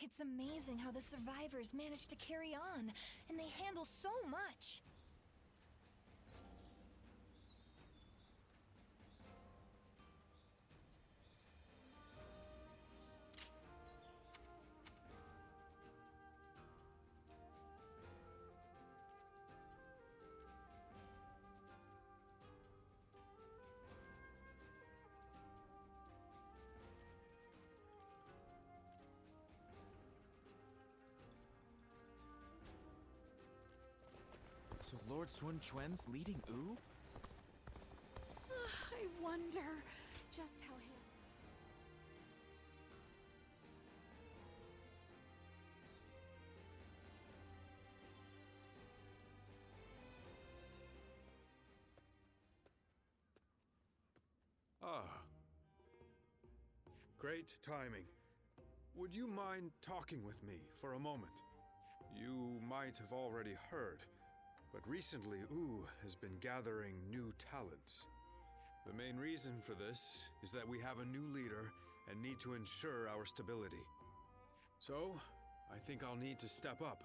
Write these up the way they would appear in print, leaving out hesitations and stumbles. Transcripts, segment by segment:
It's amazing how the survivors manage to carry on, and they handle so much. So Lord Sun Quan's leading Wu? I wonder just how him. Ah. Great timing. Would you mind talking with me for a moment? You might have already heard, but recently Wu has been gathering new talents. The main reason for this is that we have a new leader and need to ensure our stability. So, I think I'll need to step up.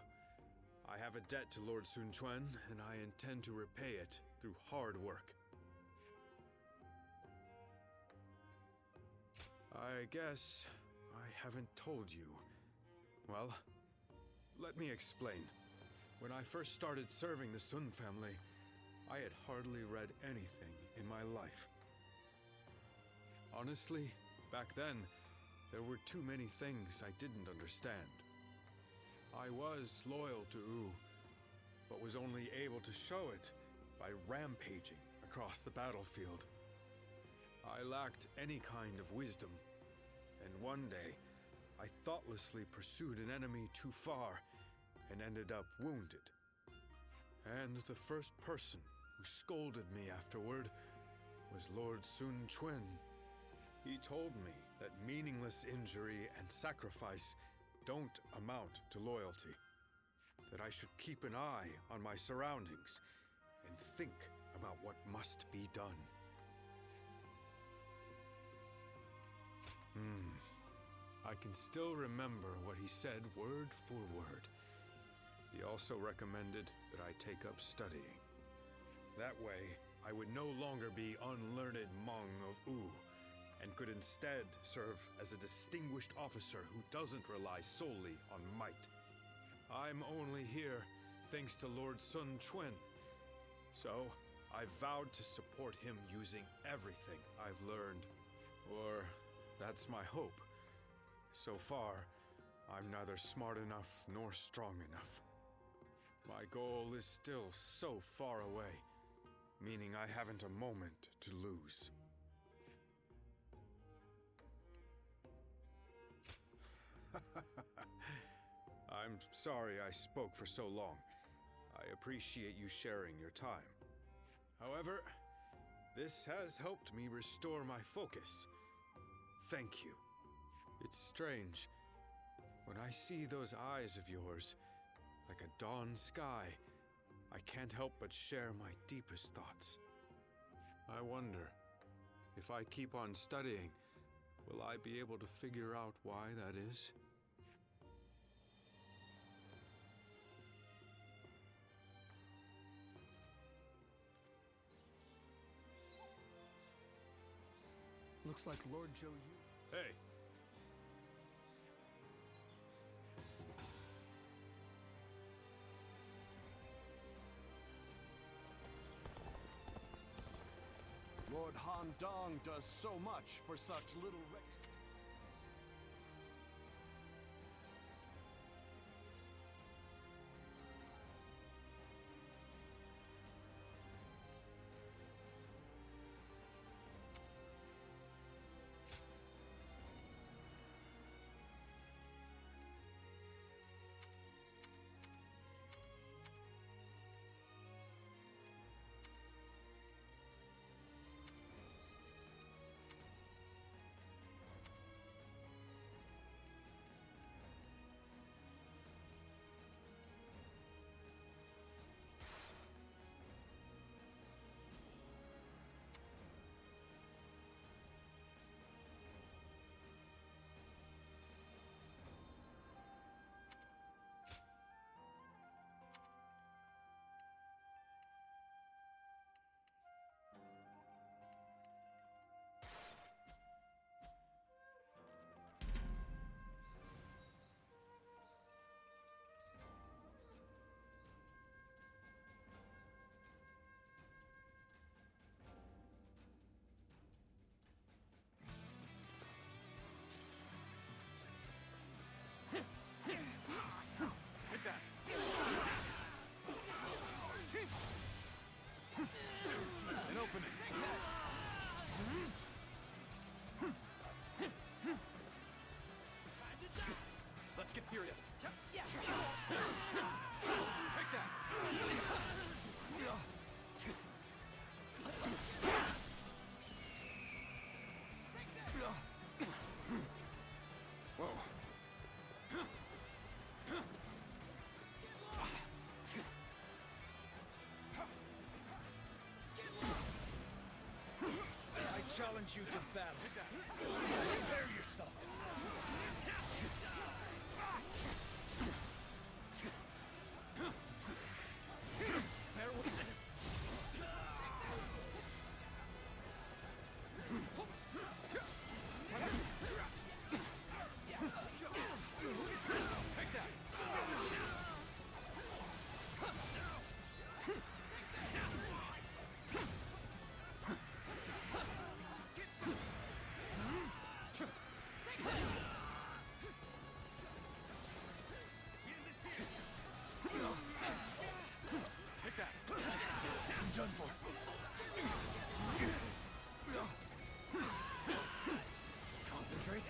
I have a debt to Lord Sun Quan, and I intend to repay it through hard work. I guess I haven't told you. Well, let me explain. When I first started serving the Sun family, I had hardly read anything in my life. Honestly, back then, there were too many things I didn't understand. I was loyal to Wu, but was only able to show it by rampaging across the battlefield. I lacked any kind of wisdom, and one day, I thoughtlessly pursued an enemy too far and ended up wounded. And the first person who scolded me afterward was Lord Sun Quan. He told me that meaningless injury and sacrifice don't amount to loyalty, that I should keep an eye on my surroundings and think about what must be done. I can still remember what he said word for word. He also recommended that I take up studying. That way, I would no longer be unlearned Hmong of Wu, and could instead serve as a distinguished officer who doesn't rely solely on might. I'm only here thanks to Lord Sun Quan, so I vowed to support him using everything I've learned. Or that's my hope. So far, I'm neither smart enough nor strong enough. My goal is still so far away, meaning I haven't a moment to lose. I'm sorry I spoke for so long. I appreciate you sharing your time. However, this has helped me restore my focus. Thank you. It's strange. When I see those eyes of yours, like a dawn sky, I can't help but share my deepest thoughts. I wonder, if I keep on studying, will I be able to figure out why that is? Looks like Lord Zhao Yun. Hey! Lord Han Dong does so much for such little get serious. Take that! Whoa. I challenge you to battle. Prepare yourself. Take that! Take that! I'm done for. Concentrate.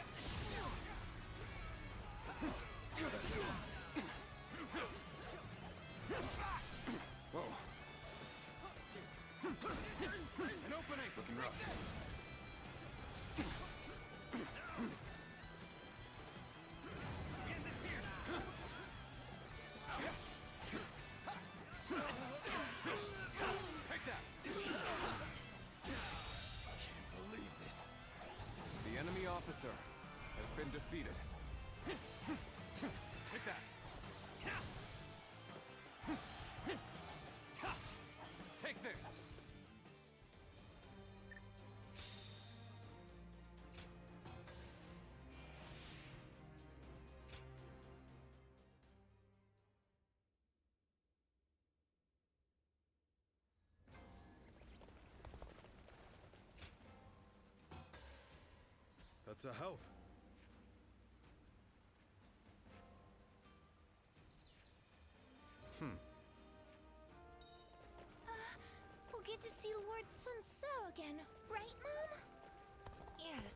Whoa. An opening! Looking rough. Take that! Can't believe this. The enemy officer has been defeated. Take that! Take this! That's a help. We'll get to see Lord Sun Tzu again, right, Mom? Yes.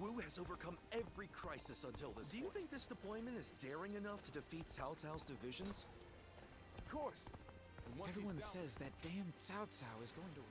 Wu has overcome every crisis until this point. Do you think this deployment is daring enough to defeat Cao Cao's divisions? Of course! And once Everyone he's down, says that damn Cao Cao is going to rule.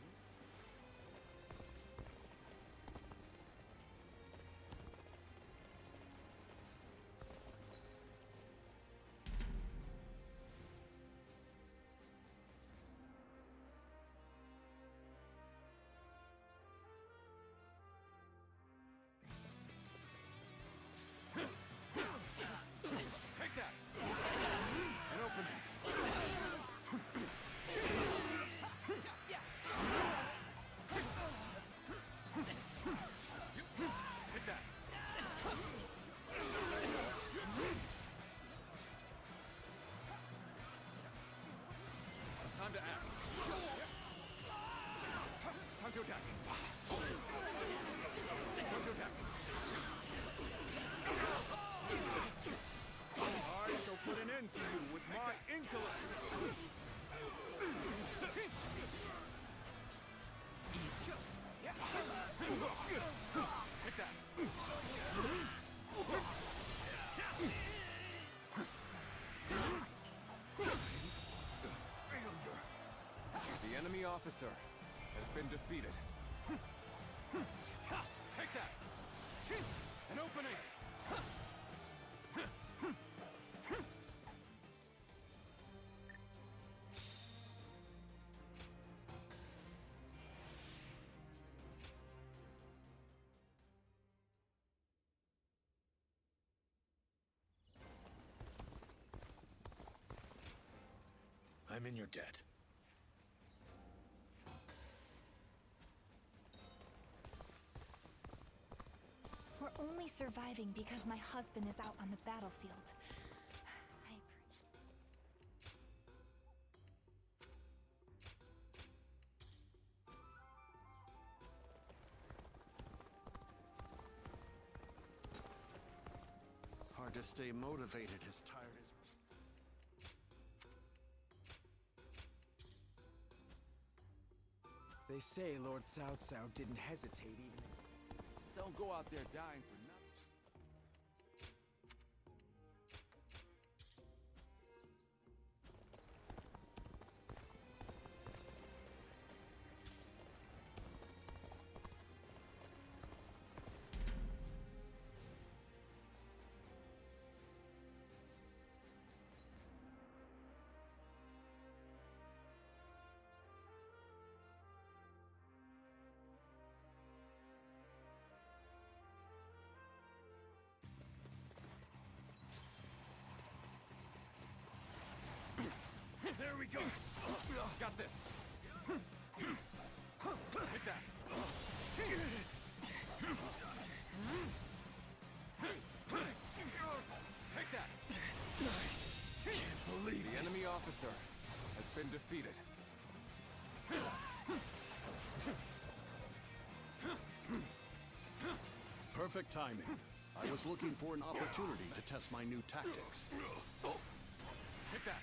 Take that! An opening! Take that! Time to act. Time to attack. Time to attack. I shall put an end to you with my intellect. Easy. Take that. The enemy officer has been defeated. Take that. An opening. I'm in your debt. We're only surviving because my husband is out on the battlefield. to stay motivated as tired as... They say Lord Cao Cao didn't hesitate even. Don't go out there dying for nothing. There we go! Got this! Take that! Take that! Can't believe The enemy officer has been defeated. Perfect timing. I was looking for an opportunity to test my new tactics. Take that!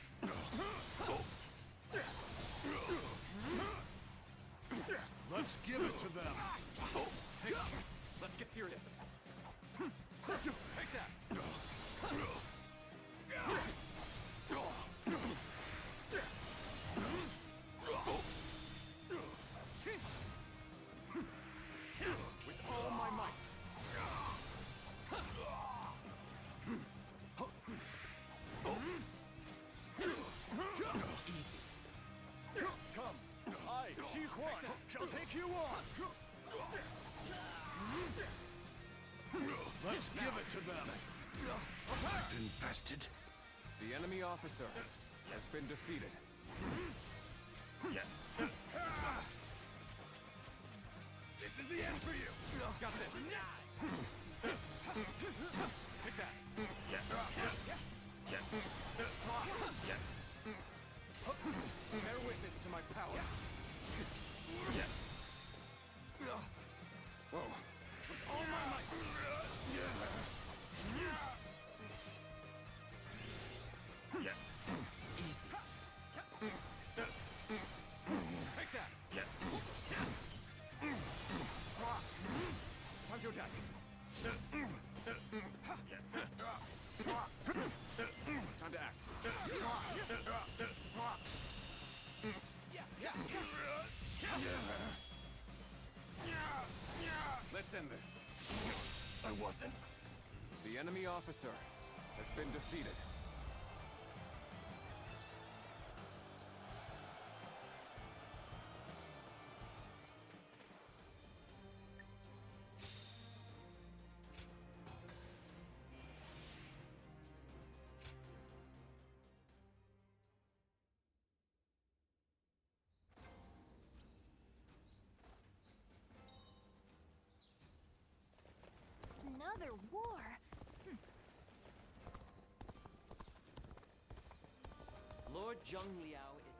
Let's give it to them. Take it! Let's get serious! Take that! With all my might! Easy. Come, I, Xi Huan, shall take you on. Let's give it to them. Infested. The enemy officer has been defeated. This is the end for you. Got this! Take that! Bear witness to my power. Whoa. With all my might. Easy. Take that. Time to attack. Time to act. Let's end this. I wasn't. The enemy officer has been defeated. Another war? Lord Zheng Liao is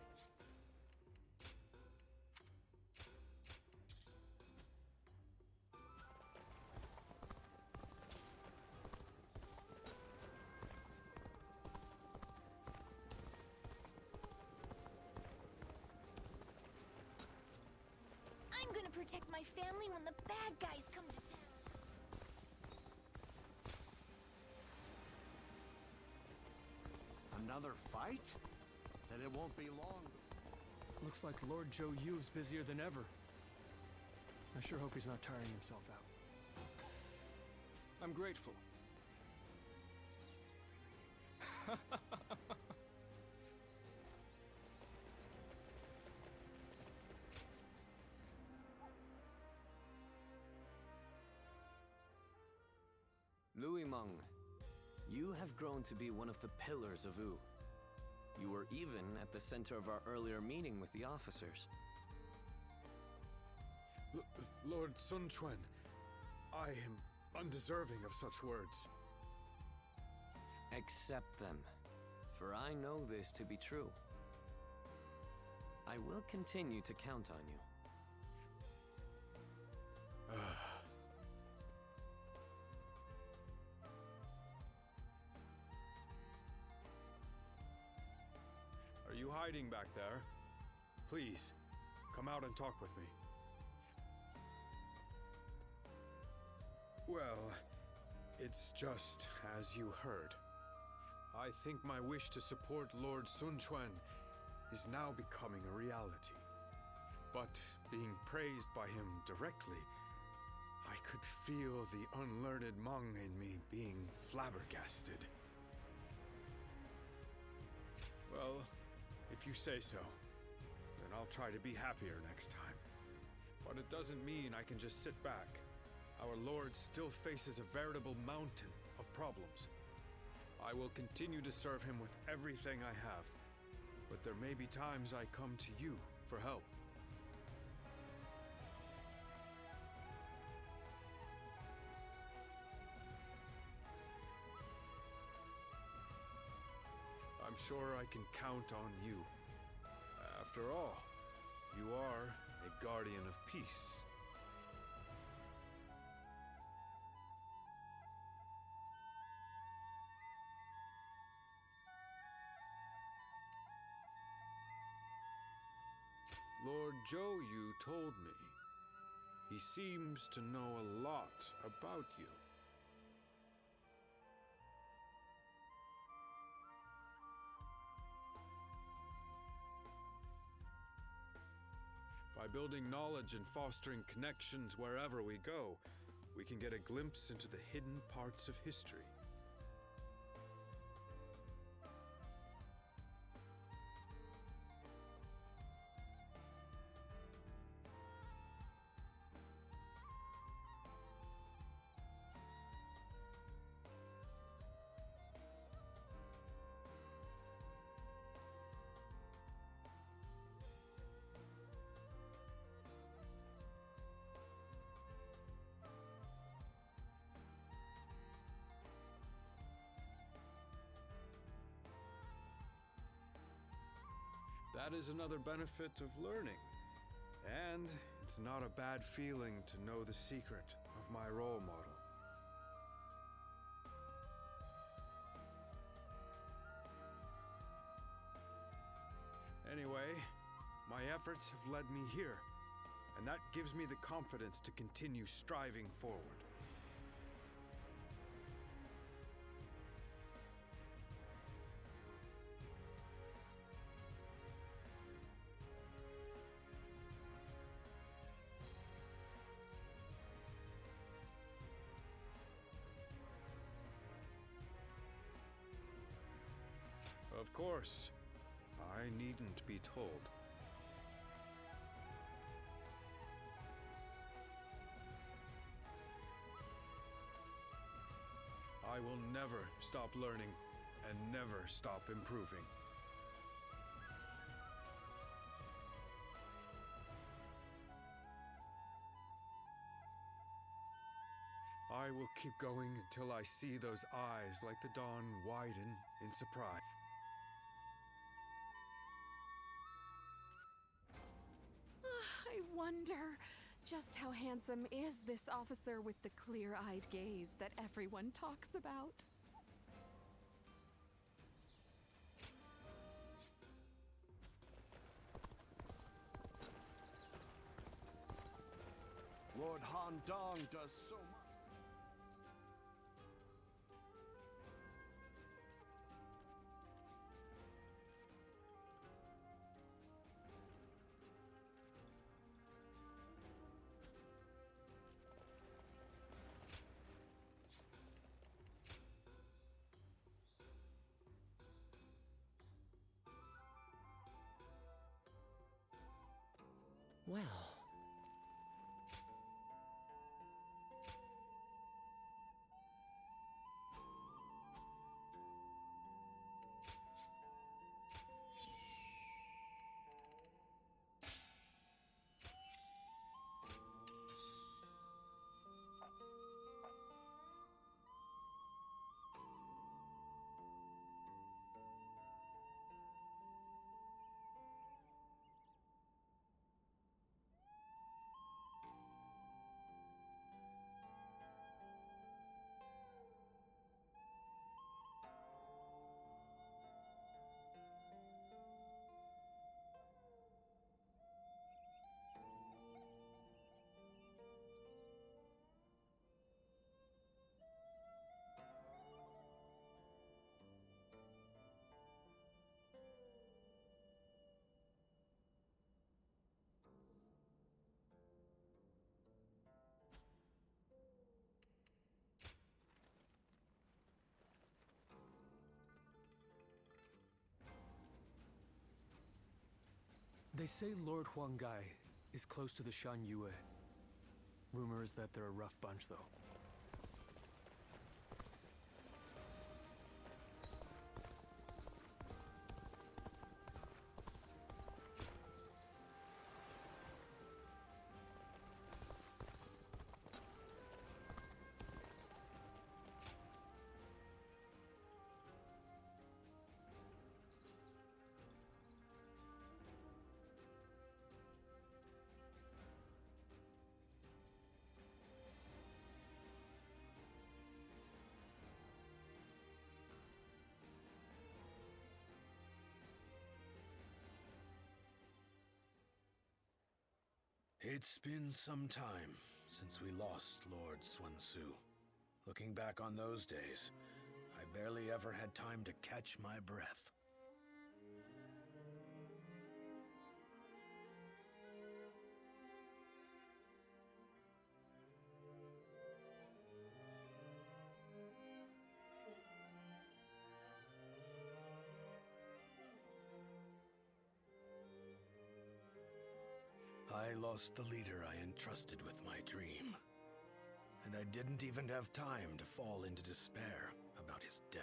I'm gonna protect my family when the bad guys come to town. Another fight? Then it won't be long. Looks like Lord Zhou Yu's busier than ever. I sure hope he's not tiring himself out. I'm grateful. Louis Meng. You have grown to be one of the pillars of Wu. You were even at the center of our earlier meeting with the officers. Lord Sun Quan, I am undeserving of such words. Accept them, for I know this to be true. I will continue to count on you. hiding back there? Please, come out and talk with me. Well, it's just as you heard. I think my wish to support Lord Sun Quan is now becoming a reality. But being praised by him directly, I could feel the unlearned Hmong in me being flabbergasted. Well, if you say so, then I'll try to be happier next time. But it doesn't mean I can just sit back. Our Lord still faces a veritable mountain of problems. I will continue to serve him with everything I have, but there may be times I come to you for help. I'm sure I can count on you. After all, you are a guardian of peace. Lord Zhao Yun told me. He seems to know a lot about you. By building knowledge and fostering connections wherever we go, we can get a glimpse into the hidden parts of history. That is another benefit of learning. And it's not a bad feeling to know the secret of my role model. Anyway, my efforts have led me here, and that gives me the confidence to continue striving forward. Of course, I needn't be told. I will never stop learning and never stop improving. I will keep going until I see those eyes like the dawn widen in surprise. I wonder just how handsome is this officer with the clear-eyed gaze that everyone talks about. Lord Han Dong does so much. Well. They say Lord Huanggai is close to the Shan Yue. Rumor is that they're a rough bunch, though. It's been some time since we lost Lord Su. Looking back on those days, I barely ever had time to catch my breath. I lost the leader I entrusted with my dream, and I didn't even have time to fall into despair about his death.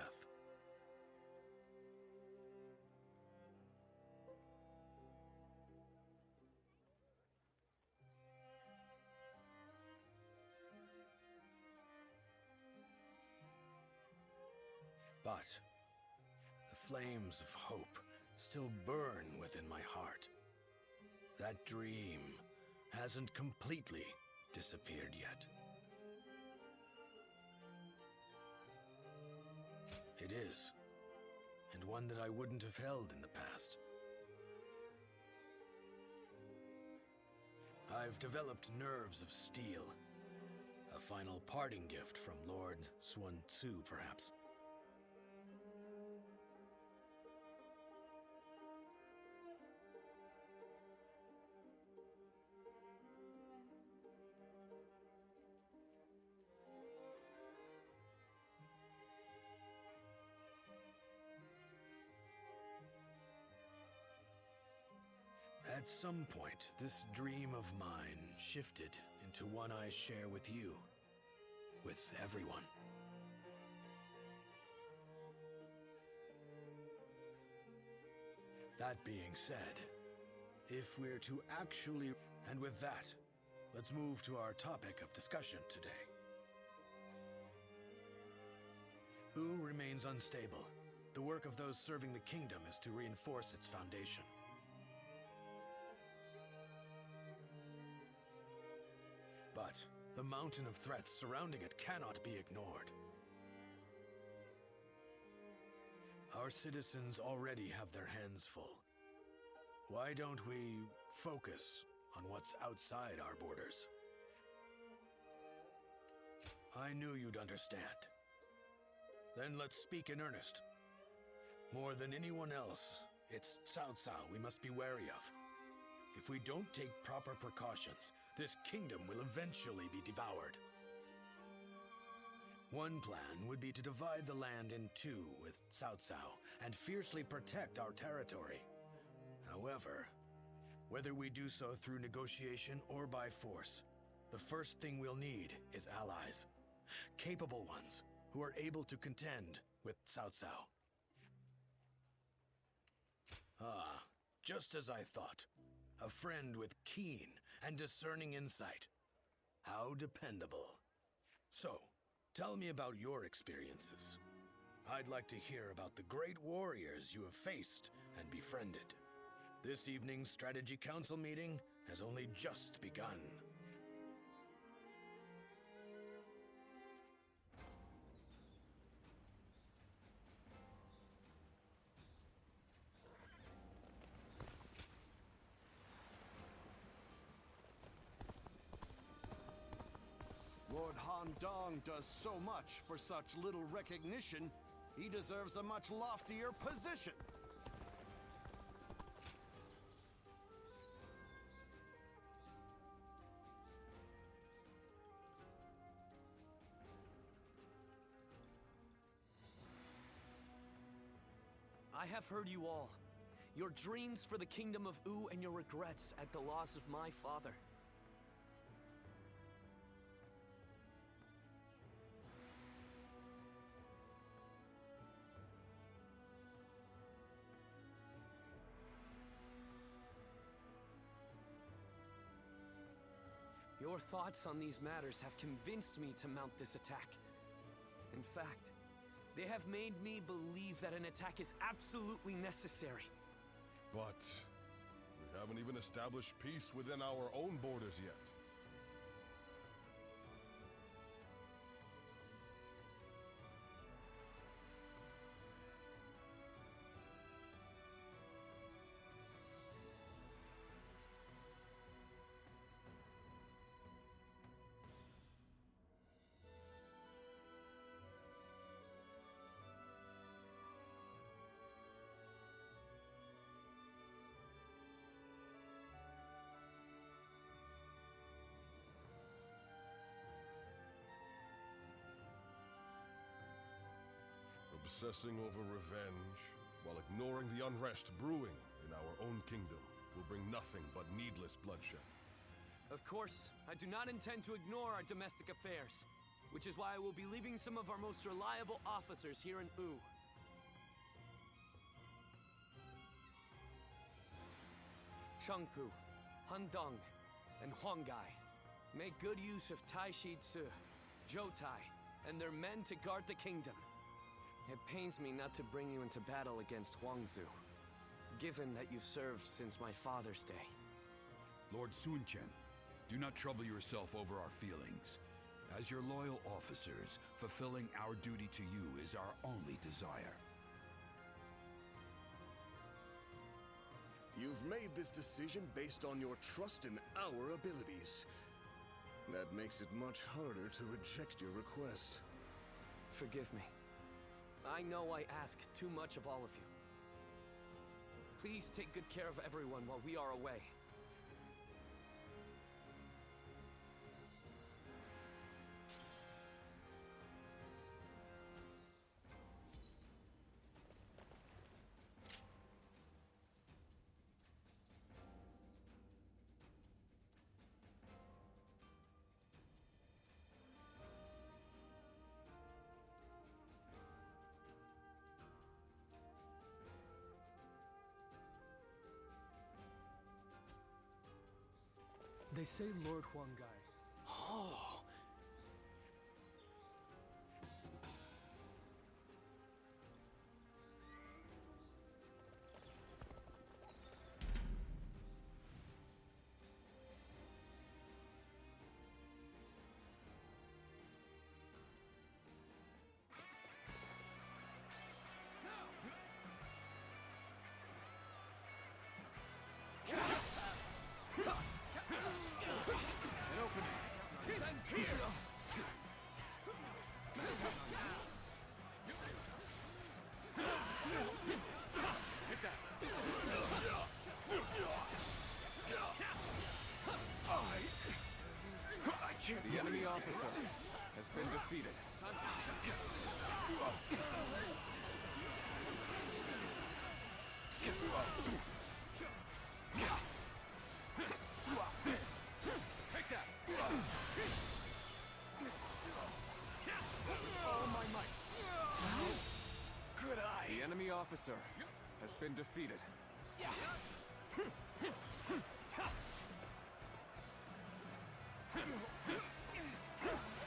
But the flames of hope still burn within my heart. That dream hasn't completely disappeared yet. It is, and one that I wouldn't have held in the past. I've developed nerves of steel, a final parting gift from Lord Su, perhaps. At some point, this dream of mine shifted into one I share with you, with everyone. That being said, if we're to actually... And with that, let's move to our topic of discussion today. Wu remains unstable. The work of those serving the kingdom is to reinforce its foundation. But the mountain of threats surrounding it cannot be ignored. Our citizens already have their hands full. Why don't we focus on what's outside our borders? I knew you'd understand. Then let's speak in earnest. More than anyone else, it's Cao Cao we must be wary of. If we don't take proper precautions, this kingdom will eventually be devoured. One plan would be to divide the land in two with Cao Cao and fiercely protect our territory. However, whether we do so through negotiation or by force, the first thing we'll need is allies. Capable ones who are able to contend with Cao Cao. Ah, just as I thought. A friend with keen and discerning insight. How dependable. So, tell me about your experiences. I'd like to hear about the great warriors you have faced and befriended. This evening's Strategy Council meeting has only just begun. Lord Han Dong does so much for such little recognition, he deserves a much loftier position. I have heard you all. your dreams for the kingdom of U, and your regrets at the loss of my father. Your thoughts on these matters have convinced me to mount this attack. In fact, they have made me believe that an attack is absolutely necessary. But we haven't even established peace within our own borders yet. Obsessing over revenge, while ignoring the unrest brewing in our own kingdom, will bring nothing but needless bloodshed. Of course, I do not intend to ignore our domestic affairs, which is why I will be leaving some of our most reliable officers here in U. Chengpu, Handong, and Huanggai make good use of Taishi Tzu, Zhoutai, and their men to guard the kingdom. It pains me not to bring you into battle against Huangzu, given that you served since my father's day. Lord Sun Chen, do not trouble yourself over our feelings. As your loyal officers, fulfilling our duty to you is our only desire. You've made this decision based on your trust in our abilities. That makes it much harder to reject your request. Forgive me. I know I ask too much of all of you. Please take good care of everyone while we are away. They say Lord Huanggai. Oh! The enemy officer has been defeated. Take that! All my might. Good eye. The enemy officer has been defeated.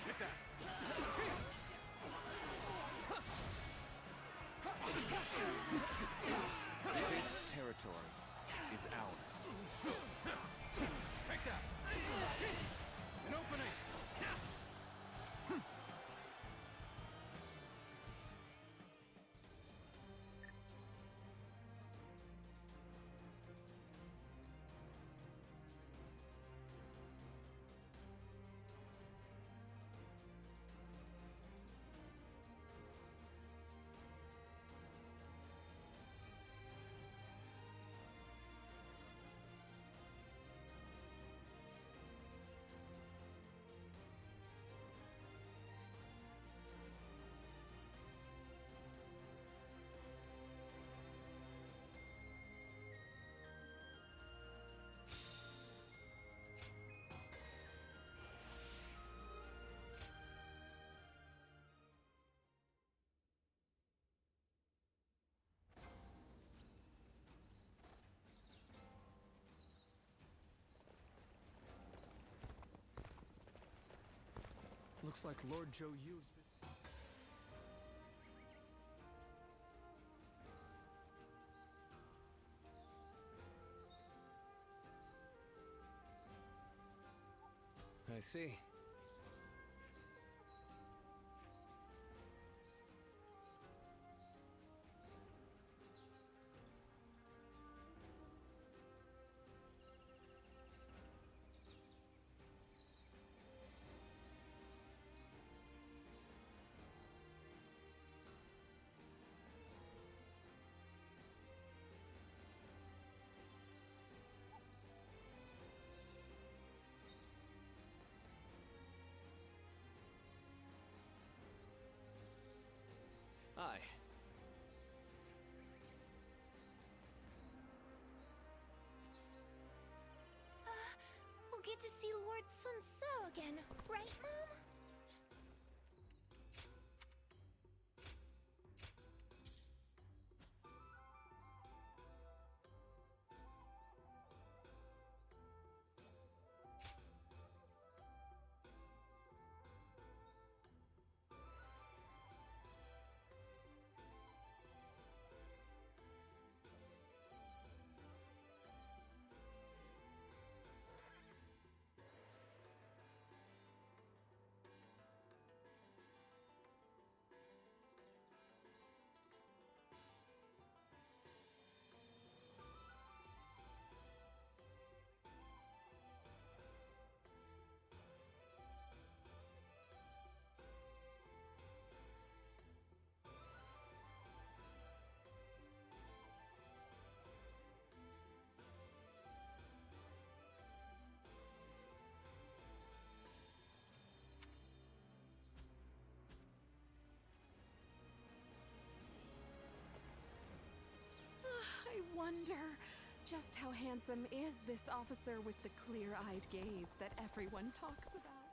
Take that! This territory is ours. Take that! An opening! Looks like Lord JJYU's been... I see. Aye. We'll get to see Lord Sun So again, right, Mom? I wonder, just how handsome is this officer with the clear-eyed gaze that everyone talks about?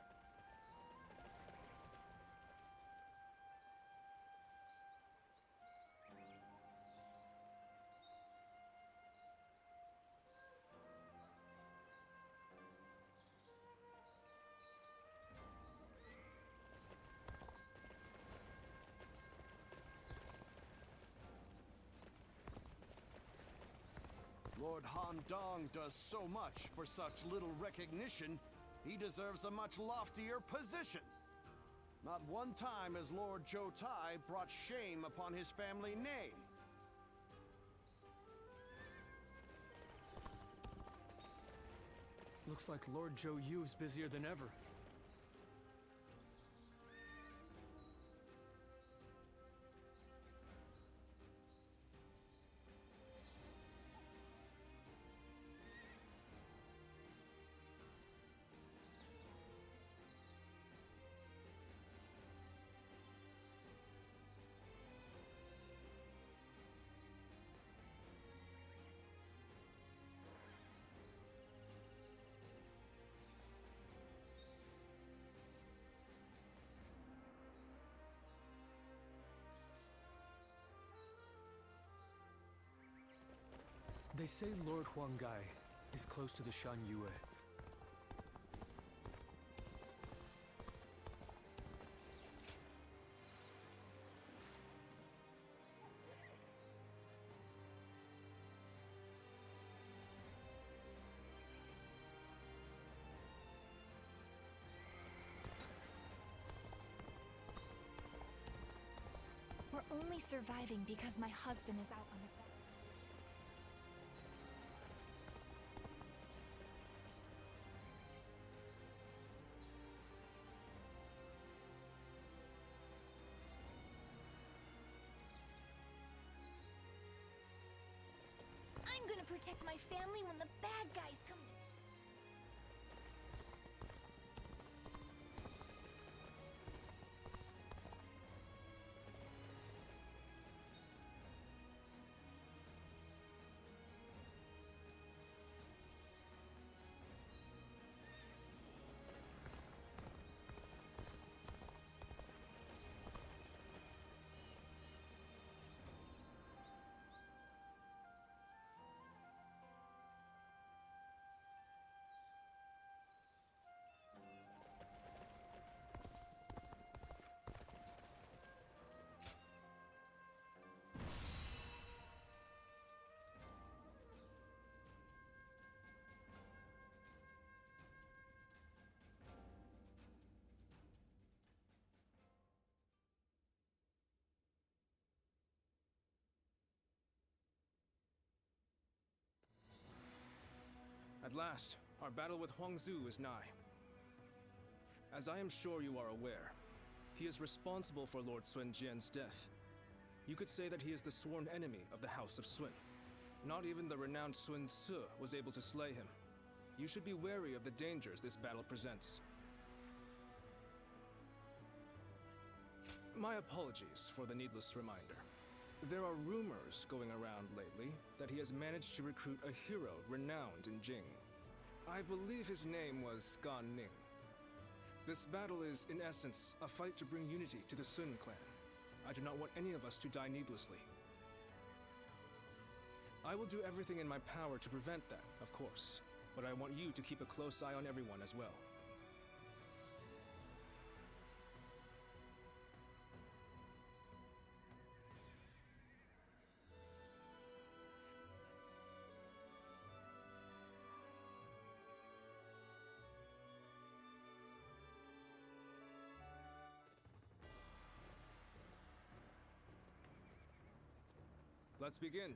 Lord Han Dong does so much for such little recognition, he deserves a much loftier position. Not one time has Lord Zhou Tai brought shame upon his family name. Looks like Lord JJYU's busier than ever. They say Lord Huanggai is close to the Shan Yue. We're only surviving because my husband is out on the ground. I'm gonna protect my family when the bad guys come to... At last, our battle with Huangzu is nigh. As I am sure you are aware, he is responsible for Lord Sun Jian's death. You could say that he is the sworn enemy of the House of Sun. Not even the renowned Sun Ce was able to slay him. You should be wary of the dangers this battle presents. My apologies for the needless reminder. There are rumors going around lately that he has managed to recruit a hero renowned in Jing. I believe his name was Gan Ning. This battle is, in essence, a fight to bring unity to the Sun clan. I do not want any of us to die needlessly. I will do everything in my power to prevent that, of course, but I want you to keep a close eye on everyone as well. Let's begin.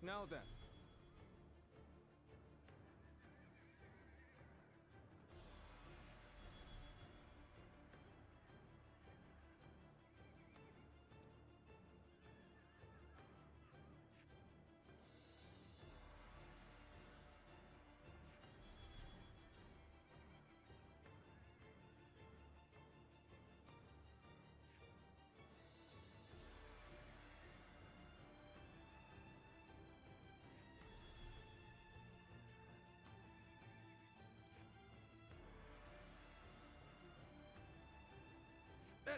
Now then.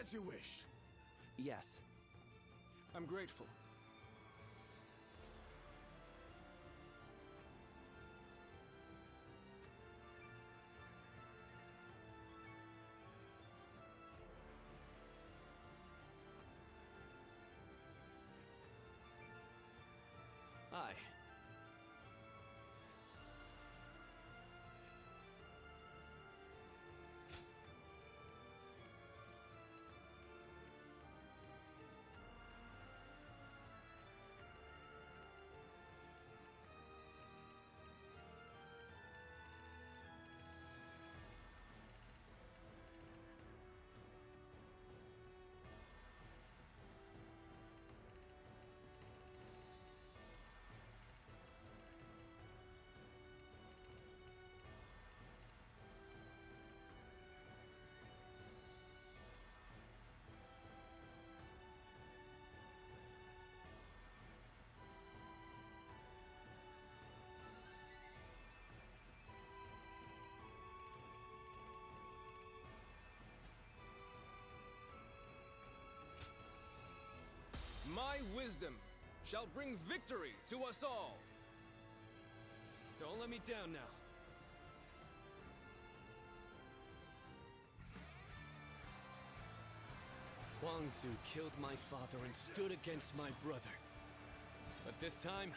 As you wish. Yes. I'm grateful. Aye. My wisdom shall bring victory to us all. Don't let me down now. Huangzu killed my father and stood against my brother. But this time,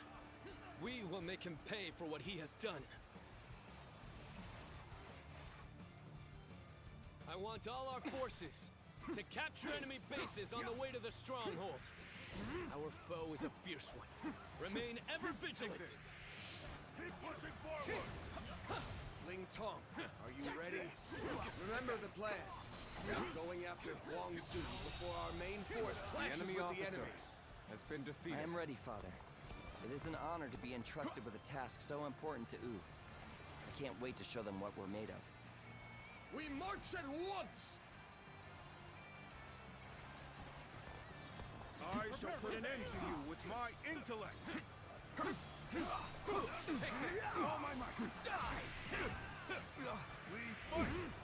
we will make him pay for what he has done. I want all our forces to capture enemy bases on the way to the stronghold. Our foe is a fierce one. Remain ever vigilant. Keep pushing forward! Ling Tong, are you ready? Remember the plan. We're going after Huangzu before our main force The clashes enemy with officer the enemy. has been defeated. I am ready, Father. It is an honor to be entrusted with a task so important to Wu. I can't wait to show them what we're made of. We march at once! I shall put an end to you with my intellect! Take this! All my might! Die! We fight!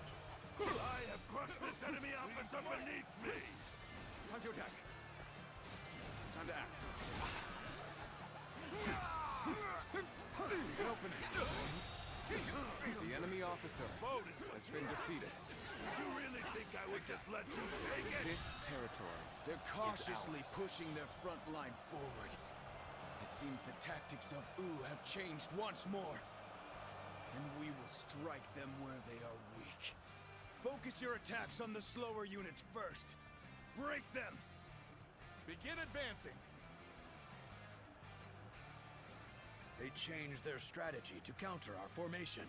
I have crushed this enemy officer beneath me! Time to attack. Time to act. Open it. The enemy officer has been defeated. You really think I would just let you take it? This territory. They're cautiously ours. pushing their front line forward. It seems the tactics of Wu have changed once more. And we will strike them where they are weak. Focus your attacks on the slower units first. Break them! Begin advancing. They changed their strategy to counter our formation.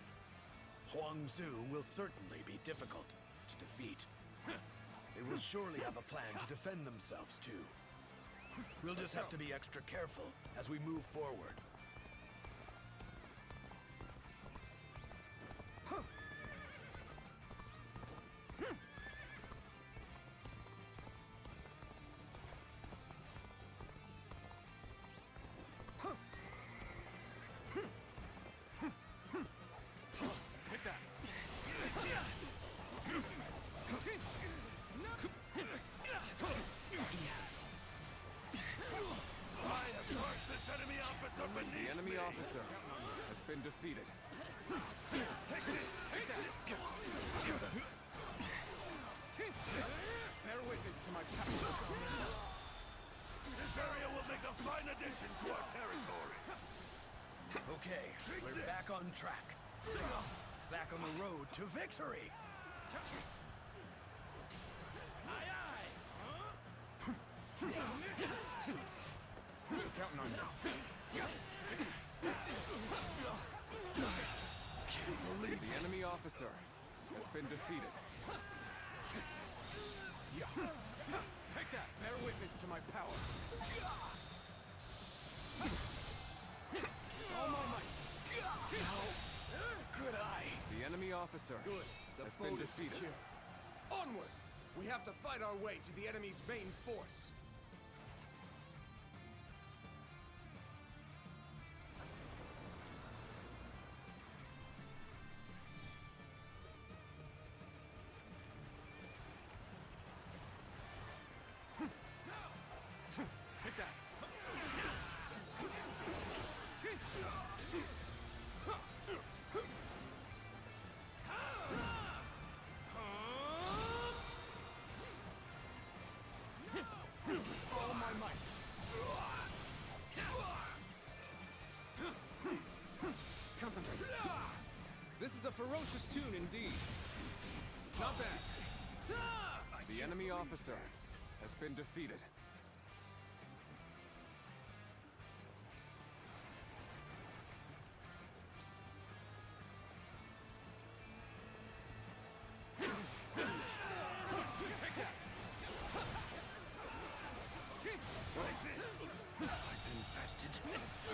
Huangzu will certainly be difficult to defeat. They will surely have a plan to defend themselves too. We'll just have to be extra careful as we move forward. Take that. I have crushed this enemy officer beneath The enemy me. officer has been defeated. Take this! Take this! Bear witness to my power. This area will make a fine addition to our territory. Okay, we're back on track. Back on the road to victory. Counting on you. The enemy officer has been defeated. Take that! Bear witness to my power. All my might. How could I? The enemy officer has been defeated. Onward! We have to fight our way to the enemy's main force. Take that! All my might. Concentrate. This is a ferocious tune indeed. Not bad. The enemy officer has been defeated.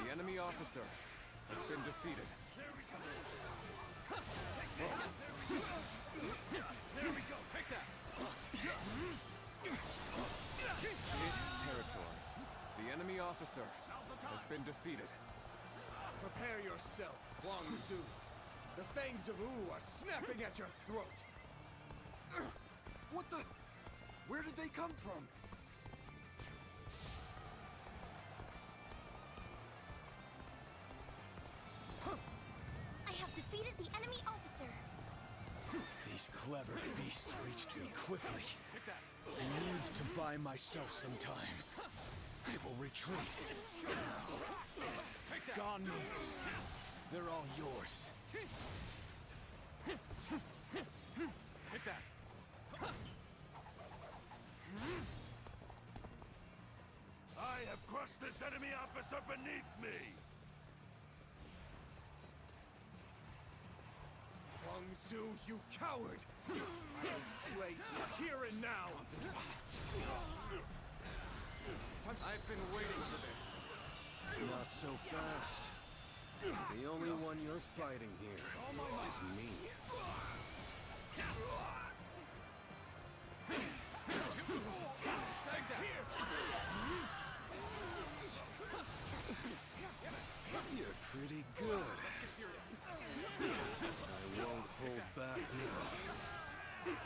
The enemy officer has been defeated. There we go. Take that. This territory. The enemy officer has been defeated. Prepare yourself, Musou. The fangs of Wu are snapping at your throat. What the? Where did they come from? I have defeated the enemy officer. These clever beasts reached me quickly. I need to buy myself some time. I will retreat. Gone. They're all yours. Take that! I have crushed this enemy officer beneath me. Musou, you coward! I will slay you here and now! I've been waiting for this. Not so fast. The only one you're fighting here is me. Take that! You're pretty good. I won't hold back now. You'll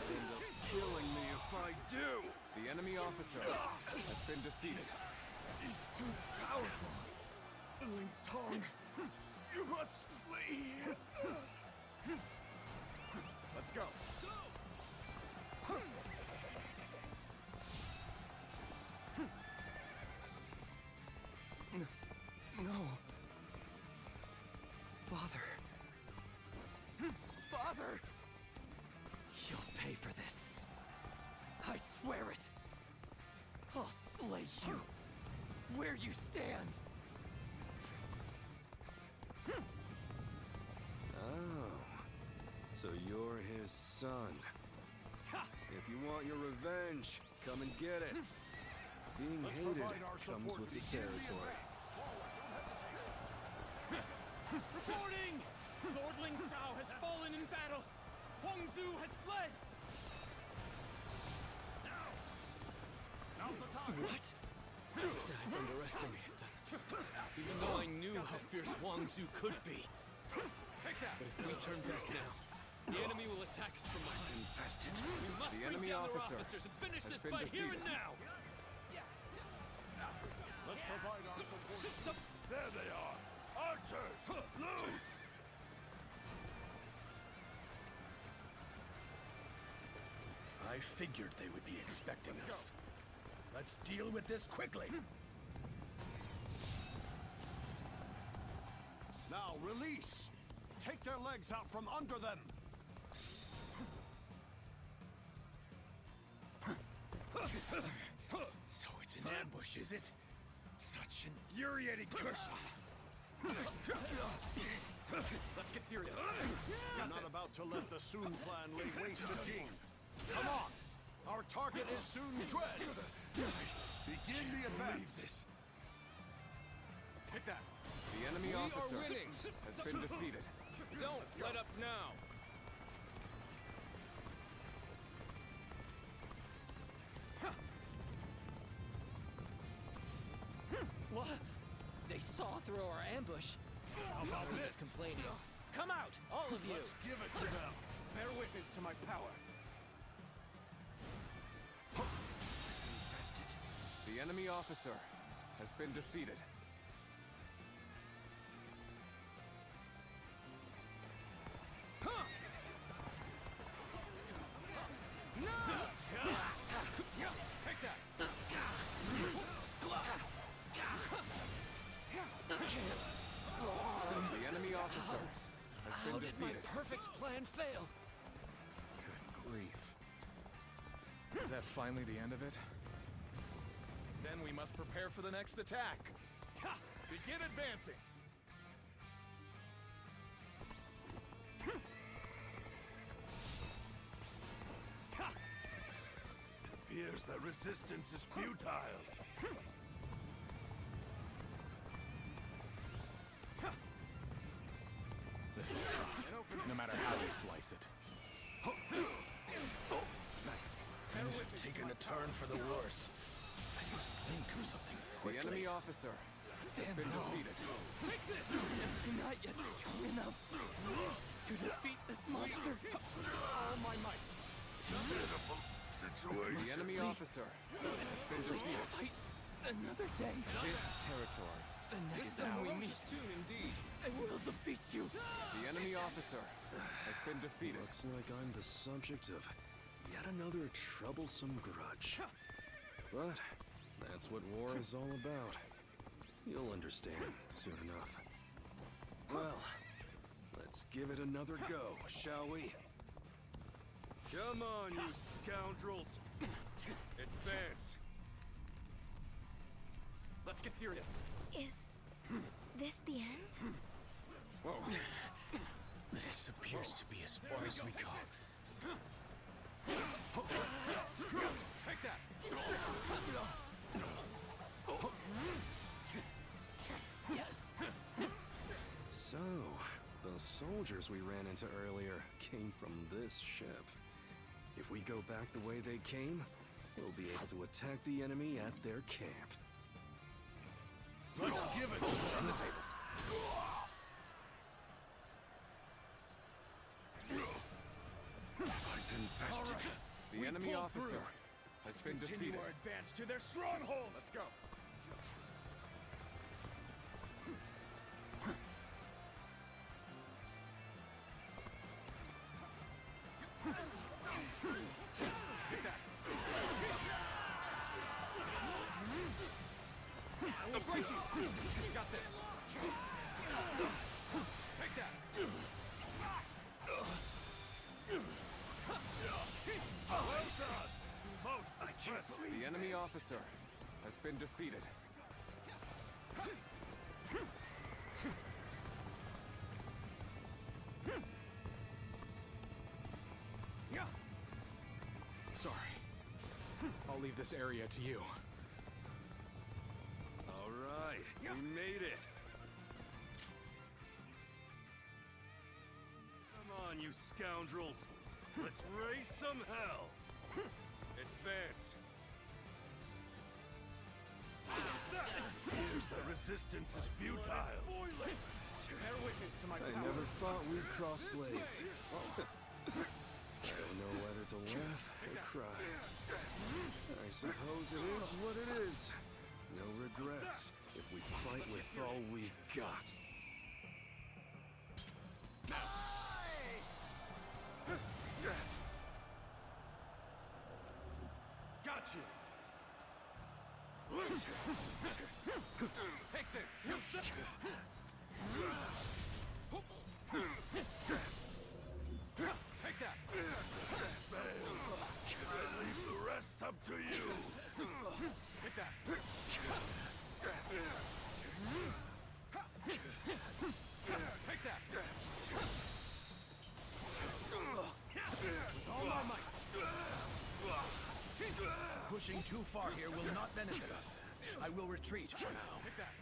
end up killing me if I do. The enemy officer has been defeated. He's too powerful. Ling Tong, you must flee. Let's go. No. Father. Father! pay for this. I swear it. I'll slay you where you stand. Oh, so you're his son. If you want your revenge, come and get it. Being hated comes with the territory. Reporting! Lord Ling Cao has fallen in battle! Musou has fled! Now's the time! What? I've underestimated them. Even though I knew how fierce Musou could be. Take that! But if we turn back now, the enemy will attack us from behind. Infested. We must The bring enemy down officer their officers and finish has this been fight here and defeated. now! Let's provide our support. There they are! Archers! Loose! I figured they would be expecting us. Let's deal with this quickly. Now release! Take their legs out from under them! So it's an ambush, is it? Such infuriating curse! Let's get serious. We're not about to let the Sun clan lay waste to Jing. Come on! Our target is Sun Dread! Begin the advance! Take that! The enemy We officer are winning! has been defeated. Don't let up now! What? They saw through our ambush. How about this? Complaining. Come out, all of you! Let's give it to them! Bear witness to my power! The enemy officer has been defeated. Take that! The enemy officer has been How did my defeated. perfect plan fail? Good grief. Is that finally the end of it? Then we must prepare for the next attack. Ha! Begin advancing! Appears that resistance is futile. This is tough, no matter how you slice it. Nice. Things have taken a turn for the worse. I must think of something The quickly. enemy officer has been defeated. Take this! I'm not yet strong enough to defeat this monster. All my might! Pitiful situation. The enemy officer has been defeated. Fight another day. This territory The next is time we ours. meet, Soon indeed. I will defeat you. The enemy officer has been defeated. Looks like I'm the subject of yet another troublesome grudge. But that's what war is all about. You'll understand soon enough. Well, let's give it another go, shall we? Come on, you scoundrels! Advance! Let's get serious. Is this the end? Whoa. This appears to be as far as we go. Take that! So, those soldiers we ran into earlier came from this ship. If we go back the way they came, we'll be able to attack the enemy at their camp. Let's give it to them! Turn the tables. I've been bested. The enemy officer has been defeated. Our advance to their stronghold! Let's go! Take that! We'll break you! Got this! Take that! officer has been defeated. Sorry. I'll leave this area to you. All right, we made it. Come on, you scoundrels. Let's raise some hell. Advance. Use the resistance is futile. Bear witness to my I power. never thought we'd cross blades. I don't know whether to laugh or cry. I suppose it is what it is. No regrets if we fight with all we've got. Gotcha! Take this! Take that! I leave the rest up to you. Take that! Take that! With all my might! Pushing too far here will not benefit us. I will retreat for now. Take that!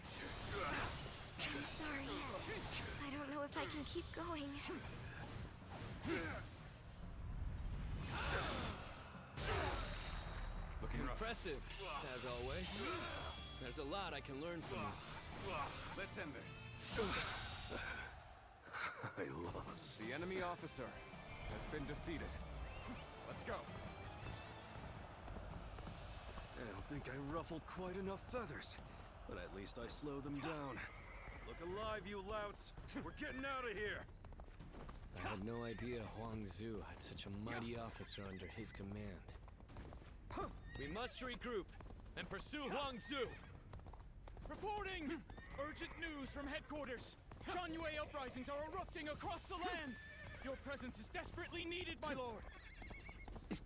I'm sorry. I don't know if I can keep going. Looking impressive, as always. There's a lot I can learn from you. Let's end this. I lost. The enemy officer has been defeated. Let's go. I don't think I ruffled quite enough feathers, but at least I slowed them down. Look alive, you louts! We're getting out of here! I had no idea Huang Zu had such a mighty officer under his command. We must regroup and pursue Huang Zu! Reporting! Urgent news from headquarters! Shan Yue uprisings are erupting across the land! Your presence is desperately needed, my lord! It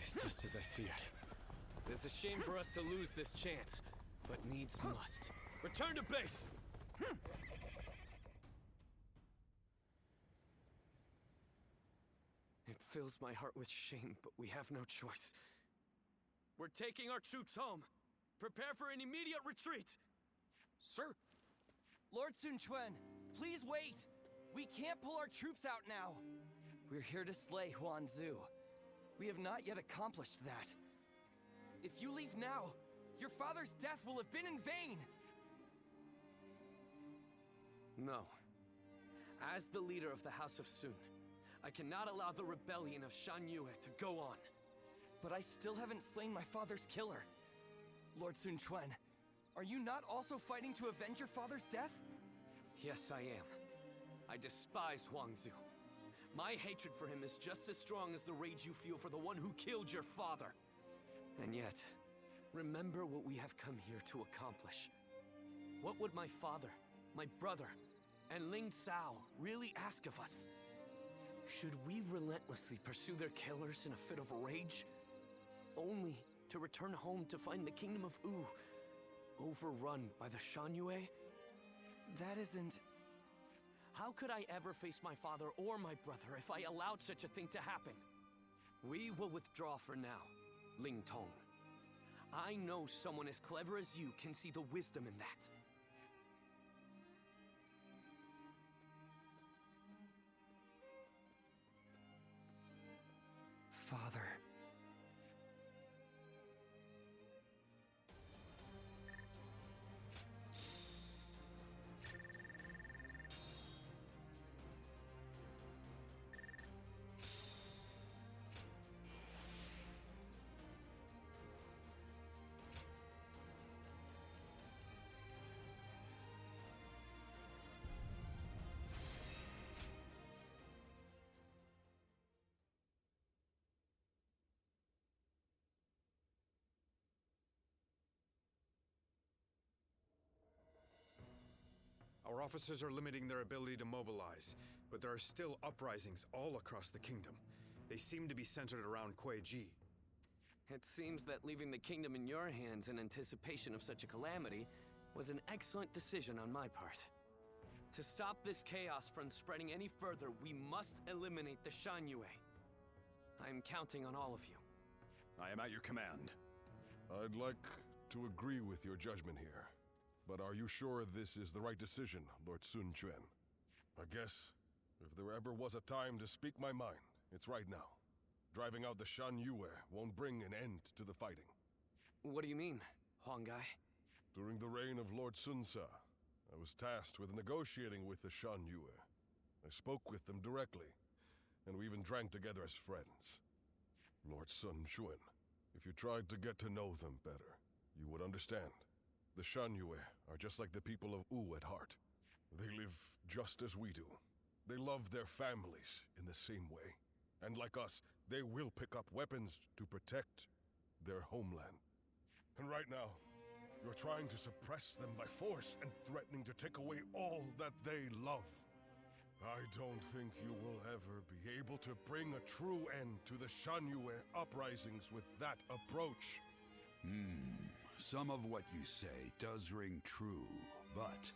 is just as I feared. It is a shame for us to lose this chance, but needs must. Return to base! It fills my heart with shame, but we have no choice. We're taking our troops home. Prepare for an immediate retreat! Sir! Lord Sun Quan, please wait! We can't pull our troops out now! We're here to slay Huan Zu. We have not yet accomplished that. If you leave now, your father's death will have been in vain! No. As the leader of the House of Sun, I cannot allow the rebellion of Shan Yue to go on. But I still haven't slain my father's killer. Lord Sun Quan, are you not also fighting to avenge your father's death? Yes, I am. I despise Huang Zu. My hatred for him is just as strong as the rage you feel for the one who killed your father. And yet, remember what we have come here to accomplish. What would my father, my brother, and Ling Cao really ask of us? Should we relentlessly pursue their killers in a fit of rage? Only to return home to find the kingdom of Wu overrun by the Shan Yue? That isn't... How could I ever face my father or my brother if I allowed such a thing to happen? We will withdraw for now, Ling Tong. I know someone as clever as you can see the wisdom in that. Father... Our officers are limiting their ability to mobilize, but there are still uprisings all across the kingdom. They seem to be centered around Kuei Ji. It seems that leaving the kingdom in your hands in anticipation of such a calamity was an excellent decision on my part. To stop this chaos from spreading any further, we must eliminate the Shan Yue. I am counting on all of you. I am at your command. I'd like to agree with your judgment here. But are you sure this is the right decision, Lord Sun Quan? I guess, if there ever was a time to speak my mind, it's right now. Driving out the Shan Yue won't bring an end to the fighting. What do you mean, Huanggai? During the reign of Lord Sun Ce, I was tasked with negotiating with the Shan Yue. I spoke with them directly, and we even drank together as friends. Lord Sun Quan, if you tried to get to know them better, you would understand. The Shan Yue are just like the people of Wu at heart. They live just as we do. They love their families in the same way. And like us, they will pick up weapons to protect their homeland. And right now, you're trying to suppress them by force and threatening to take away all that they love. I don't think you will ever be able to bring a true end to the Shan Yue uprisings with that approach. Some of what you say does ring true, but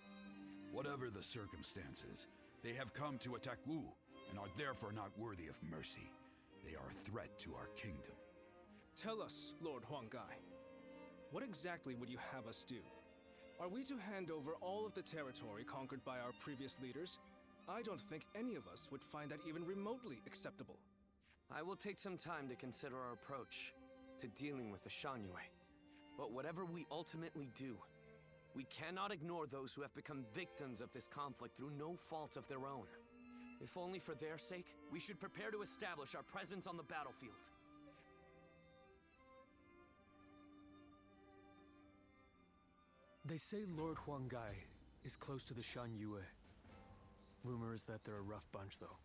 whatever the circumstances, they have come to attack Wu and are therefore not worthy of mercy. They are a threat to our kingdom. Tell us, Lord Huanggai, what exactly would you have us do? Are we to hand over all of the territory conquered by our previous leaders? I don't think any of us would find that even remotely acceptable. I will take some time to consider our approach to dealing with the Shan Yue. But whatever we ultimately do, we cannot ignore those who have become victims of this conflict through no fault of their own. If only for their sake, we should prepare to establish our presence on the battlefield. They say Lord Huanggai is close to the Shan Yue. Rumor is that they're a rough bunch, though.